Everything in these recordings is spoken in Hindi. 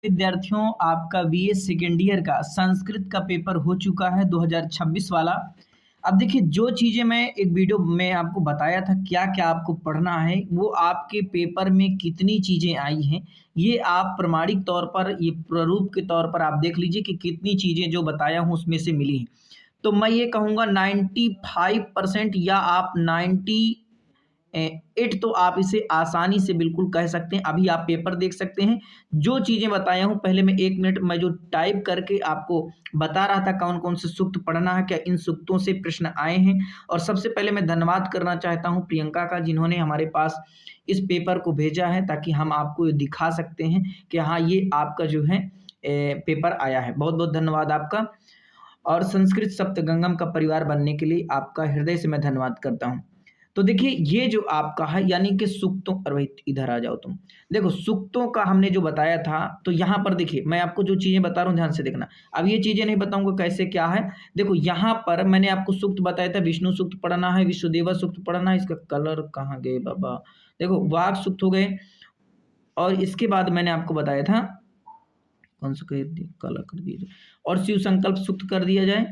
विद्यार्थियों, आपका बीए सेकेंड ईयर का संस्कृत का पेपर हो चुका है 2026 वाला। अब देखिए, जो चीज़ें मैं एक वीडियो में आपको बताया था क्या-क्या आपको पढ़ना है, वो आपके पेपर में कितनी चीज़ें आई हैं, ये आप प्रमाणिक तौर पर, ये प्रारूप के तौर पर आप देख लीजिए कि कितनी चीज़ें जो बताया हूँ उसमें से मिली हैं। तो मैं ये कहूँगा 95% या आप 8 तो आप इसे आसानी से बिल्कुल कह सकते हैं। अभी आप पेपर देख सकते हैं। जो चीज़ें बताया हूँ पहले मैं 1 मिनट मैं जो टाइप करके आपको बता रहा था कौन-कौन से सूक्त पढ़ना है, क्या इन सूक्तों से प्रश्न आए हैं। और सबसे पहले मैं धन्यवाद करना चाहता हूँ प्रियंका का, जिन्होंने हमारे पास इस पेपर को भेजा है ताकि हम आपको ये दिखा सकते हैं कि हाँ, ये आपका जो है पेपर आया है। बहुत-बहुत धन्यवाद आपका। और संस्कृत सप्तगंगम का परिवार बनने के लिए आपका हृदय से मैं धन्यवाद करता हूँ। तो देखिए, ये जो आपका है यानी कि सूक्तों, अरे भाई इधर आ जाओ तुम। देखो, सूक्तों का हमने जो बताया था, तो यहाँ पर देखिए मैं आपको जो चीज़ें बता रहा हूँ ध्यान से देखना। अब ये चीज़ें नहीं बताऊँगा कैसे क्या है। देखो, यहाँ पर मैंने आपको सूक्त बताया था, विष्णु सूक्त पढ़ना है, विश्वदेवा सूक्त पढ़ना है। इसका कलर कहाँ गए बाबा? देखो, वाक सूक्त हो गए और इसके बाद मैंने आपको बताया था कौन सा काला कर दिया जाए और शिव संकल्प सूक्त कर दिया जाए।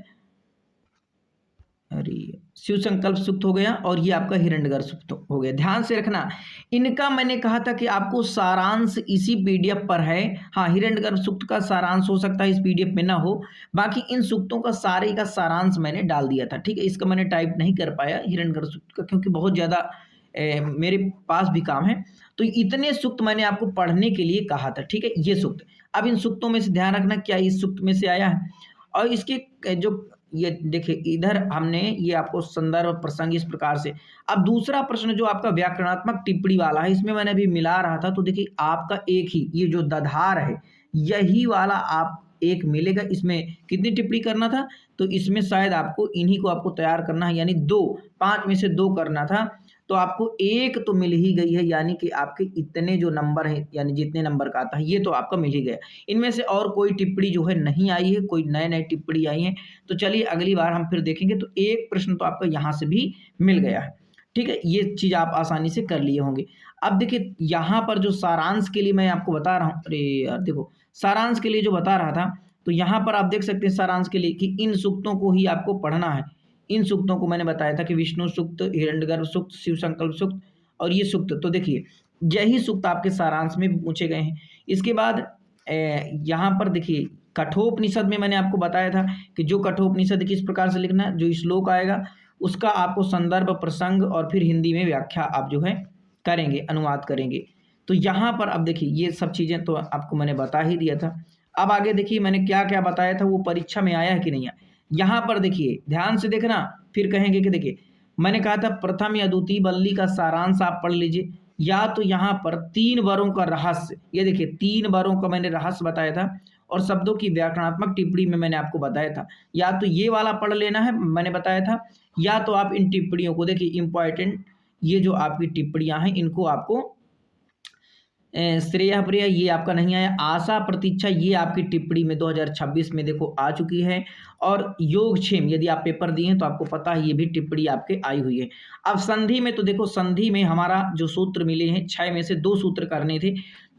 अरे! शिव संकल्प सूक्त हो गया और ये आपका हिरण्यगर्भ सूक्त हो गया। ध्यान से रखना, इनका मैंने कहा था कि आपको सारांश इसी पीडीएफ पर है। हाँ, हिरण्यगर्भ सूक्त का सारांश हो सकता है इस पीडीएफ में ना हो, बाकी इन सूक्तों का सारे का सारांश मैंने डाल दिया था, ठीक है? इसका मैंने टाइप नहीं कर पाया हिरण्यगर्भ सूक्त का, क्योंकि बहुत ज़्यादा मेरे पास भी काम है। तो इतने सूक्त मैंने आपको पढ़ने के लिए कहा था, ठीक है? ये सूक्त। अब इन सूक्तों में से ध्यान रखना क्या इस सूक्त में से आया है? और इसके जो ये देखिए, इधर हमने ये आपको संदर्भ प्रसंग इस प्रकार से। अब दूसरा प्रश्न जो आपका व्याकरणात्मक टिप्पणी वाला है, इसमें मैंने अभी मिला रहा था, तो देखिए आपका एक ही ये जो दधार है, यही वाला आप एक मिलेगा। इसमें कितनी टिप्पणी करना था? तो इसमें शायद आपको इन्हीं को आपको तैयार करना है, यानी 2, 5 में से 2 करना था। तो आपको 1 तो मिल ही गई है, यानी कि आपके इतने जो नंबर हैं, यानी जितने नंबर का आता है, ये तो आपका मिल ही गया। इनमें से और कोई टिप्पणी जो है नहीं आई है, कोई नए-नए टिप्पणी आई हैं। तो चलिए अगली बार हम फिर देखेंगे, तो एक प्रश्न तो आपका यहाँ से भी मिल गया है। ठीक है? ये चीज़ आप आसानी से कर लिए होंगे। अब देखिए, यहाँ पर जो सारांश के लिए मैं आपको बता रहा हूँ, अरे यार देखो, सारांश के लिए जो बता रहा था, तो यहाँ पर आप देख सकते हैं सारांश के लिए कि इन सूक्तों को ही आपको पढ़ना है। इन सूक्तों को मैंने बताया था कि विष्णु सूक्त, हिरण्यगर्भ सूक्त, शिव संकल्प सूक्त और ये सूक्त। तो देखिए, यही सूक्त आपके सारांश में पूछे गए हैं। इसके बाद यहाँ पर देखिए, कठोपनिषद में मैंने आपको बताया था कि जो कठोपनिषद किस प्रकार से लिखना है, जो श्लोक आएगा उसका आपको संदर्भ, प्रसंग और फिर हिंदी में व्याख्या आप जो है करेंगे, अनुवाद करेंगे। तो यहाँ पर अब देखिए, ये सब चीज़ें तो आपको मैंने बता ही दिया था। अब आगे देखिए मैंने क्या-क्या बताया था, वो परीक्षा में आया है कि नहीं आया। यहाँ पर देखिए, ध्यान से देखना, फिर कहेंगे कि देखिए, मैंने कहा था प्रथम या द्वितीय वल्ली का सारांश आप पढ़ लीजिए, या तो यहाँ पर 3 वरों का रहस्य, ये देखिए 3 वरों का मैंने रहस्य बताया था और शब्दों की व्याकरणात्मक टिप्पणी में मैंने आपको बताया था। या तो ये वाला पढ़ लेना है, मैंने बताया था, या तो आप इन टिप्पणियों को देखिए, इम्पोर्टेंट ये जो आपकी टिप्पणियाँ हैं इनको आपको श्रेया प्रिया ये आपका नहीं आया। आशा प्रतीक्षा ये आपकी टिप्पणी में 2026 में देखो आ चुकी है। और योगक्षेम यदि आप पेपर दिए हैं तो आपको पता है ये भी टिप्पणी आपके आई हुई है। अब संधि में तो देखो, संधि में हमारा जो सूत्र मिले हैं 6 में से 2 सूत्र करने थे।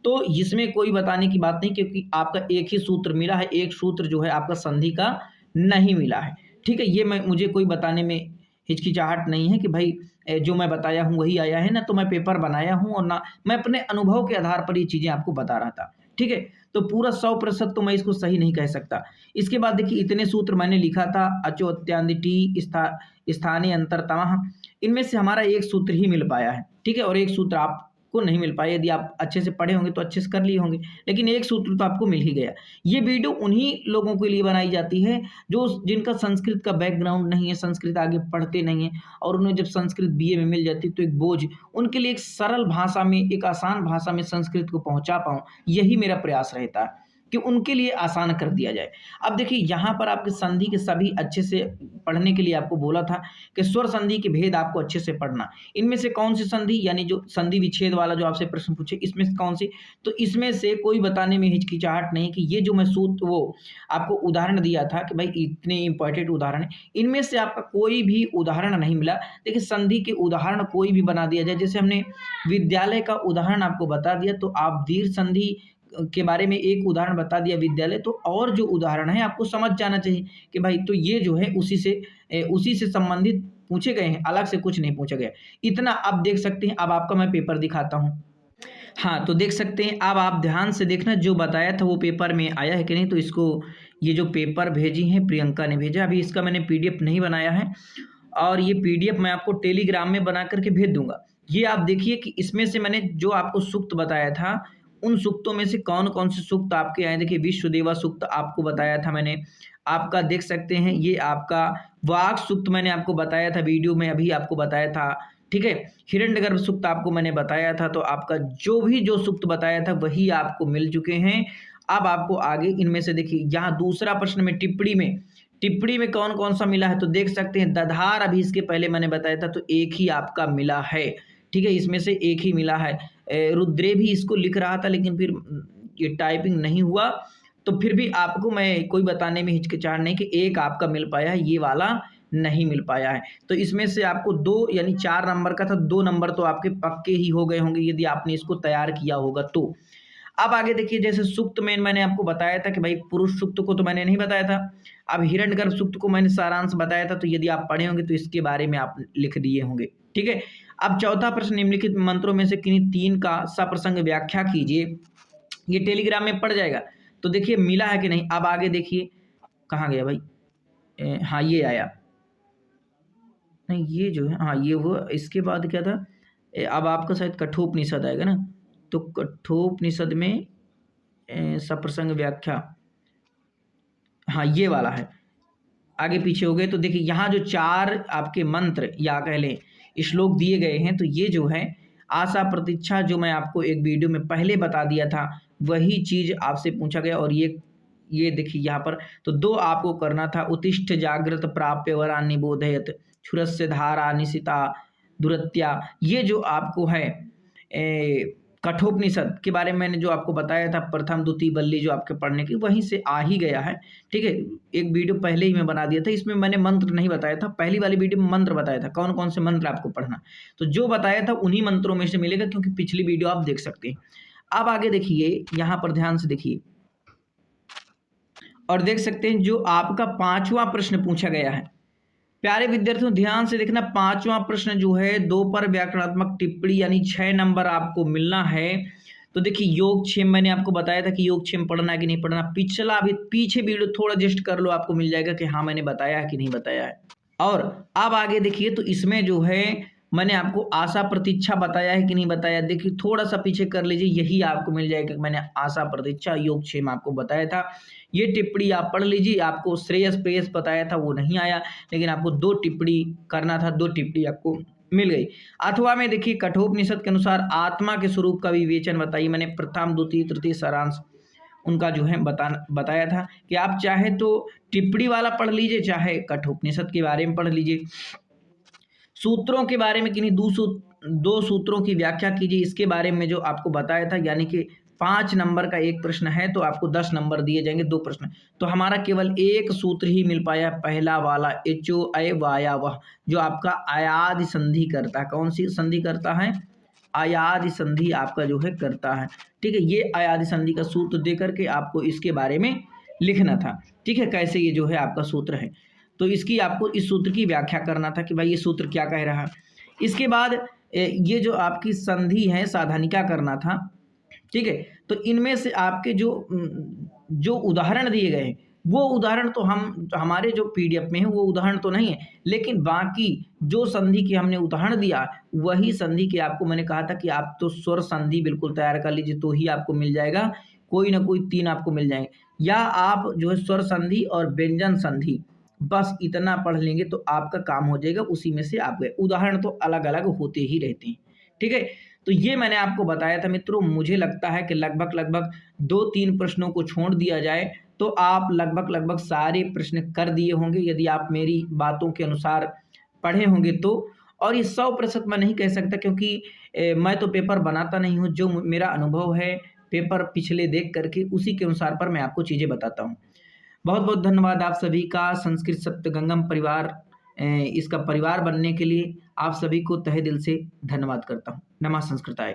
तो इसमें कोई बताने की बात नहीं, क्योंकि आपका एक ही सूत्र मिला है, एक सूत्र जो है आपका संधि का नहीं मिला है। ठीक है? ये मुझे कोई बताने में हिचकिचाहट नहीं है कि भाई जो मैं बताया हूँ वही आया है, ना तो मैं पेपर बनाया हूँ और ना मैं अपने अनुभव के आधार पर ये चीज़ें आपको बता रहा था। ठीक है? तो पूरा 100% तो मैं इसको सही नहीं कह सकता। इसके बाद देखिए, इतने सूत्र मैंने लिखा था, अचो अत्यादिटी स्थानीय अंतरतमः, इनमें से हमारा एक सूत्र ही मिल पाया है। ठीक है? और एक सूत्र आपको नहीं मिल पाया। यदि आप अच्छे से पढ़े होंगे तो अच्छे से कर लिए होंगे, लेकिन एक सूत्र तो आपको मिल ही गया। ये वीडियो उन्हीं लोगों के लिए बनाई जाती है जो जिनका संस्कृत का बैकग्राउंड नहीं है, संस्कृत आगे पढ़ते नहीं हैं और उन्हें जब संस्कृत बीए में मिल जाती है तो एक बोझ, उनके लिए एक सरल भाषा में, एक आसान भाषा में संस्कृत को पहुँचा पाऊँ, यही मेरा प्रयास रहता है कि उनके लिए आसान कर दिया जाए। अब देखिए, यहाँ पर आपके संधि के सभी अच्छे से पढ़ने के लिए आपको बोला था कि स्वर संधि के भेद आपको अच्छे से पढ़ना। इनमें से कौन सी संधि, यानी जो संधि विच्छेद वाला जो आपसे प्रश्न पूछे, इसमें से कौन सी? तो इसमें से कोई बताने में हिचकिचाहट नहीं कि ये जो मैं सूत्र वो आपको उदाहरण दिया था कि भाई इतने इम्पोर्टेंट उदाहरण है, इनमें से आपका कोई भी उदाहरण नहीं मिला। देखिए, संधि के उदाहरण कोई भी बना दिया जाए, जैसे हमने विद्यालय का उदाहरण आपको बता दिया, तो आप दीर्घ संधि के बारे में एक उदाहरण बता दिया विद्यालय, तो और जो उदाहरण है आपको समझ जाना चाहिए कि भाई तो ये जो है उसी से संबंधित पूछे गए हैं, अलग से कुछ नहीं पूछा गया। इतना आप देख सकते हैं। अब आपका मैं पेपर दिखाता हूँ। हाँ, तो देख सकते हैं। अब आप ध्यान से देखना जो बताया था वो पेपर में आया है कि नहीं। तो इसको ये जो पेपर भेजी हैं प्रियंका ने भेजा। अभी इसका मैंने पीडीएफ नहीं बनाया है और ये पीडीएफ मैं आपको टेलीग्राम में बना करके भेज दूंगा। ये आप देखिए कि इसमें से मैंने जो आपको सूक्त बताया था, उन सूक्तों में से कौन-कौन से सूक्त आपके आए। देखिए विश्वदेवा सूक्त आपको बताया था मैंने। आपका देख सकते हैं ये आपका वाक सूक्त मैंने आपको बताया था, वीडियो में अभी आपको बताया था। ठीक है, हिरण्यगर्भ सूक्त आपको मैंने बताया था। तो आपका जो सूक्त बताया था वही आपको मिल चुके हैं। अब आपको आगे इनमें से देखिए यहाँ दूसरा प्रश्न में टिप्पणी में कौन-कौन सा मिला है तो देख सकते हैं दधार अभी इसके पहले मैंने बताया था तो एक ही आपका मिला है। ठीक है, इसमें से एक ही मिला है। रुद्रे भी इसको लिख रहा था लेकिन फिर ये टाइपिंग नहीं हुआ, तो फिर भी आपको मैं कोई बताने में हिचकिचाहट नहीं कि एक आपका मिल पाया है, ये वाला नहीं मिल पाया है। तो इसमें से आपको 2 यानी 4 नंबर का था, 2 नंबर तो आपके पक्के ही हो गए होंगे यदि आपने इसको तैयार किया होगा तो। अब आगे देखिए जैसे सूक्त में मैंने आपको बताया था कि भाई पुरुष सूक्त को तो मैंने नहीं बताया था। अब हिरण्यगर्भ सूक्त को मैंने सारांश बताया था, तो यदि आप पढ़े होंगे तो इसके बारे में आप लिख दिए होंगे। ठीक है, अब चौथा प्रश्न निम्नलिखित मंत्रों में से किन्हीं 3 का सप्रसंग व्याख्या कीजिए। ये टेलीग्राम में पड़ जाएगा। तो देखिए मिला है कि नहीं। अब आगे देखिए कहाँ गया भाई। हाँ ये आया। नहीं ये जो है, हाँ ये हुआ। इसके बाद क्या था, अब आपका शायद कठोपनिषद आएगा ना। तो कठोपनिषद में सप्रसंग व्याख्या, हाँ ये वाला है। आगे पीछे हो गए तो देखिए यहाँ जो 4 आपके मंत्र या कह लें श्लोक दिए गए हैं, तो ये जो है आशा प्रतीक्षा जो मैं आपको एक वीडियो में पहले बता दिया था वही चीज़ आपसे पूछा गया। और ये देखिए यहाँ पर तो 2 आपको करना था। उत्तिष्ठ जागृत प्राप्य वरा निबोधयत क्षुरस्य धारा निशिता दुरत्या। ये जो आपको है कठोपनिषद के बारे में मैंने जो आपको बताया था, प्रथम द्वितीय बल्ली जो आपके पढ़ने की वहीं से आ ही गया है। ठीक है, एक वीडियो पहले ही मैं बना दिया था, इसमें मैंने मंत्र नहीं बताया था। पहली वाली वीडियो में मंत्र बताया था कौन कौन से मंत्र आपको पढ़ना, तो जो बताया था उन्हीं मंत्रों में से मिलेगा, क्योंकि पिछली वीडियो आप देख सकते हैं। अब आगे देखिए यहाँ पर ध्यान से देखिए और देख सकते हैं जो आपका 5वां प्रश्न पूछा गया है। प्यारे विद्यार्थियों ध्यान से देखना, 5वां प्रश्न जो है 2 पर व्याकरणात्मक टिप्पणी यानी 6 नंबर आपको मिलना है। तो देखिए योगक्षेम मैंने आपको बताया था कि योगक्षेम पढ़ना है कि नहीं पढ़ना। पिछला अभी पीछे वीडियो थोड़ा जस्ट कर लो, आपको मिल जाएगा कि हाँ मैंने बताया है कि नहीं बताया है। और अब आगे देखिए तो इसमें जो है मैंने आपको आशा प्रतीक्षा बताया है कि नहीं बताया। देखिए थोड़ा सा पीछे कर लीजिए, यही आपको मिल जाएगा। मैंने आशा प्रतीक्षा योगक्षेम आपको बताया था। ये टिप्पणी आप पढ़ लीजिए। आपको श्रेयस प्रेयस बताया था वो नहीं आया, लेकिन आपको 2 टिप्पणी करना था, 2 टिप्पणी आपको मिल गई। अथवा में देखिए कठोपनिषद के अनुसार आत्मा के स्वरूप का विवेचन बताइए। मैंने प्रथम द्वितीय तृतीय सारांश उनका जो है बताया था कि आप चाहे तो टिप्पणी वाला पढ़ लीजिए, चाहे कठोपनिषद के बारे में पढ़ लीजिए। सूत्रों के बारे में किन्हीं 2 सूत्रों की व्याख्या कीजिए, इसके बारे में जो आपको बताया था। यानी कि 5 नंबर का एक प्रश्न है तो आपको 10 नंबर दिए जाएंगे, 2 प्रश्न। तो हमारा केवल एक सूत्र ही मिल पाया, पहला वाला एचो अय वाया वह, जो आपका अयादि संधि करता है। कौन सी संधि करता है? अयादि संधि आपका जो है करता है। ठीक है, ये अयादि संधि का सूत्र दे करके आपको इसके बारे में लिखना था। ठीक है, कैसे ये जो है आपका सूत्र है, तो इसकी आपको इस सूत्र की व्याख्या करना था कि भाई ये सूत्र क्या कह रहा है। इसके बाद ये जो आपकी संधि है साधनिका करना था। ठीक है, तो इनमें से आपके जो उदाहरण दिए गए हैं वो उदाहरण तो हमारे जो पीडीएफ में है वो उदाहरण तो नहीं है, लेकिन बाकी जो संधि के हमने उदाहरण दिया वही संधि के आपको मैंने कहा था कि आप तो स्वर संधि बिल्कुल तैयार कर लीजिए तो ही आपको मिल जाएगा। कोई ना कोई 3 आपको मिल जाएंगे, या आप जो है स्वर संधि और व्यंजन संधि बस इतना पढ़ लेंगे तो आपका काम हो जाएगा। उसी में से आप गए, उदाहरण तो अलग अलग होते ही रहते हैं। ठीक है, तो ये मैंने आपको बताया था मित्रों। मुझे लगता है कि लगभग 2-3 प्रश्नों को छोड़ दिया जाए तो आप लगभग सारे प्रश्न कर दिए होंगे, यदि आप मेरी बातों के अनुसार पढ़े होंगे तो। और ये 100% मैं नहीं कह सकता, क्योंकि मैं तो पेपर बनाता नहीं हूँ। जो मेरा अनुभव है पेपर पिछले देख करके उसी के अनुसार पर मैं आपको चीज़ें बताता हूँ। बहुत बहुत धन्यवाद आप सभी का। संस्कृत सप्तगंगम परिवार, इसका परिवार बनने के लिए आप सभी को तहे दिल से धन्यवाद करता हूँ। नमः संस्कृताय।